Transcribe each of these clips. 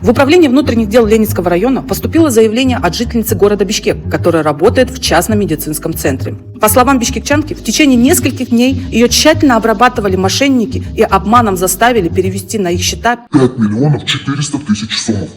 В управление внутренних дел Ленинского района поступило заявление от жительницы города Бишкек, которая работает в частном медицинском центре. По словам бишкекчанки, в течение нескольких дней ее тщательно обрабатывали мошенники и обманом заставили перевести на их счета 5 миллионов 400 тысяч сомов.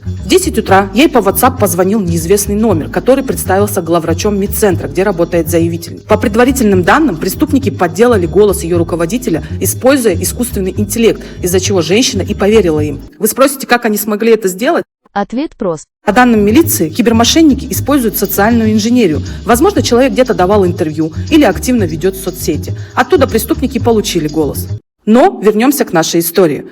В 10 утра ей по WhatsApp позвонил неизвестный номер, который представился главврачом медцентра, где работает заявитель. По предварительным данным, преступники подделали голос ее руководителя, используя искусственный интеллект, из-за чего женщина и поверила им. Вы спросите, как они смогли это сделать? Ответ прост. По данным милиции, кибермошенники используют социальную инженерию. Возможно, человек где-то давал интервью или активно ведет соцсети. Оттуда преступники получили голос. Но вернемся к нашей истории.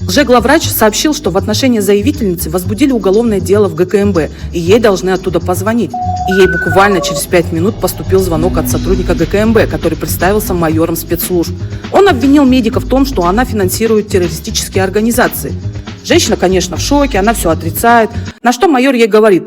Лже-главврач сообщил, что в отношении заявительницы возбудили уголовное дело в ГКМБ, и ей должны оттуда позвонить. И ей буквально через 5 минут поступил звонок от сотрудника ГКМБ, который представился майором спецслужб. Он обвинил медика в том, что она финансирует террористические организации. Женщина, конечно, в шоке, она все отрицает, на что майор ей говорит: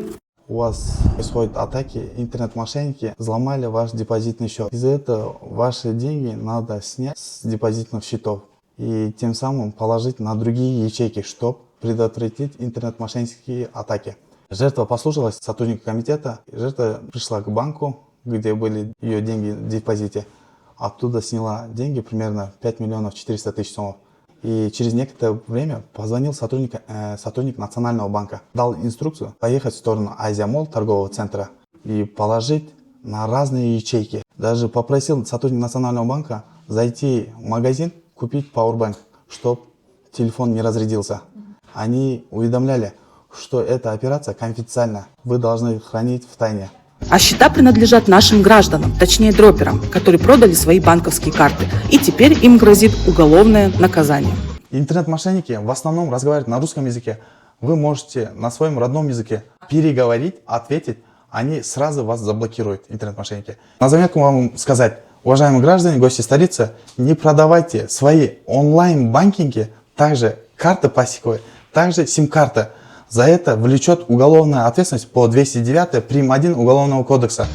у вас происходят атаки, интернет-мошенники взломали ваш депозитный счет. Из-за этого ваши деньги надо снять с депозитных счетов и тем самым положить на другие ячейки, чтобы предотвратить интернет-мошеннические атаки. Жертва послушалась сотрудника комитета, жертва пришла к банку, где были ее деньги в депозите, оттуда сняла деньги, примерно 5 миллионов 400 тысяч сомов. И через некоторое время позвонил сотрудник Национального банка, дал инструкцию поехать в сторону Азия-Молл торгового центра и положить на разные ячейки. Даже попросил сотрудника Национального банка зайти в магазин, купить Powerbank, чтобы телефон не разрядился. Они уведомляли, что эта операция конфиденциальна, вы должны хранить в тайне. А счета принадлежат нашим гражданам, точнее дроперам, которые продали свои банковские карты. И теперь им грозит уголовное наказание. Интернет-мошенники в основном разговаривают на русском языке. Вы можете на своем родном языке переговорить, ответить, они сразу вас заблокируют, интернет-мошенники. На заметку вам сказать, уважаемые граждане, гости столицы, не продавайте свои онлайн-банкинги, также карты пластиковые, также сим-карты. За это влечет уголовная ответственность по 209 прим. 1 Уголовного кодекса.